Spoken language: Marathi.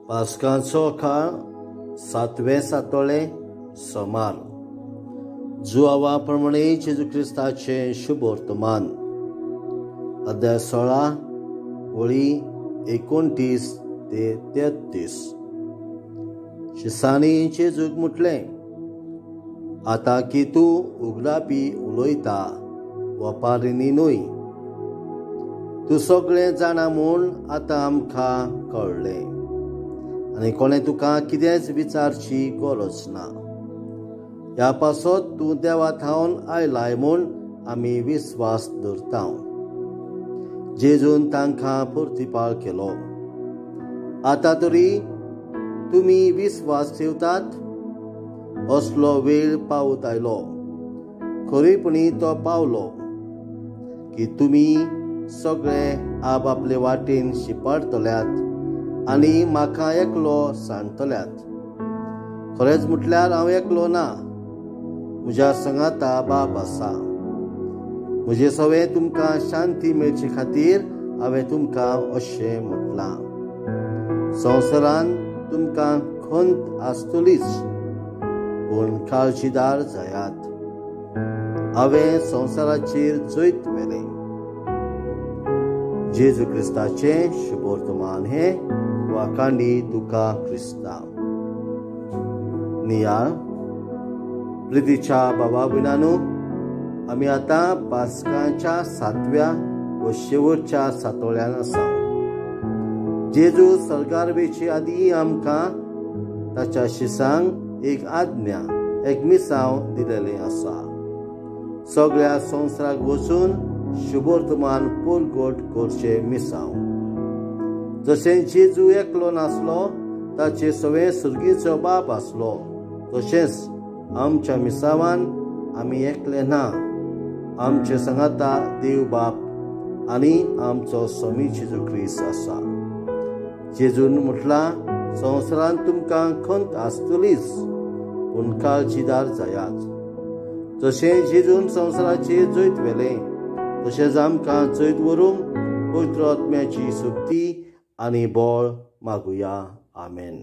पास्कांचो काळ 7वें सातोळे सोमार जुआवा प्रमाणे जेजू क्रिस्ताचे शुभ वर्तमान अध्याय 16 वळी 29 ते 33। शिसांनी जेजूक म्हटलें, आतां की तूं उगडापी उलयता वपारिनी न्हय, तूं सगळें जाणा म्हूण आतां आमकां कळ्ळें आनी कोणें तुका कितेंच विचारची गरज ना। ह्या पासत तूं देवा थावन आयलाय म्हूण आमी विस्वास दवरता। जेजून तांकां प्रतिपाळ केलो, आतां तरी तुमी विस्वास ठेवतात? असलो वेळ पावत आयलो, खरेपणी तो पावलो की तुमी सगळे आपले वाटेन शिपाडतल्यात आनी म्हाका एकलो सांडतल्यात। खरेंच म्हटल्यार हांव एकलो ना, म्हज्या संगाता बाब आसा। म्हजे सवें तुमकां शांती मेळचे खातीर हांवें तुमकां अशें म्हटलां। संवसारान तुमकां खंत आसतलीच, पूण काळजीदार जायात, हांवें संवसाराचेर जैत व्हेलें। जेजू क्रिस्ताचें शुभ वर्तमान हे वाखाणी तुका क्रिस्ता। नियाळ प्रितीच्या भावा भयणांनो, आमी आतां पास्काच्या 7व्या व शेवटच्या सातोळ्यान आसा। जेजू सर्गार वयचे आदीं आमकां ताच्या शिसांक एक आज्ञा, एक मिसांव दिलेलें आसा। सगळ्या संवसाराक वचून शुभ वर्तमान परगट करचे मिसांव। जशें जेजू एकलो नासलो, ताचे सवें सुर्गीचो बाप आसलो, तशेंच आमच्या मिसावान आमी एकले ना। आमचे संगाता देव बाप आनी आमचो स्वामी जेजू ख्रिस्त आसा। जेजून म्हटलां, संवसारान तुमकां खंत आसतलीच, पूण काळजीदार जायात। जशें जेजून संवसाराचेर जैत व्हेलें, तशेंच आमकां जैत व्हरूंक पवित्र आत्म्याची सुक्ती आनी बळ मागुया। आमेन।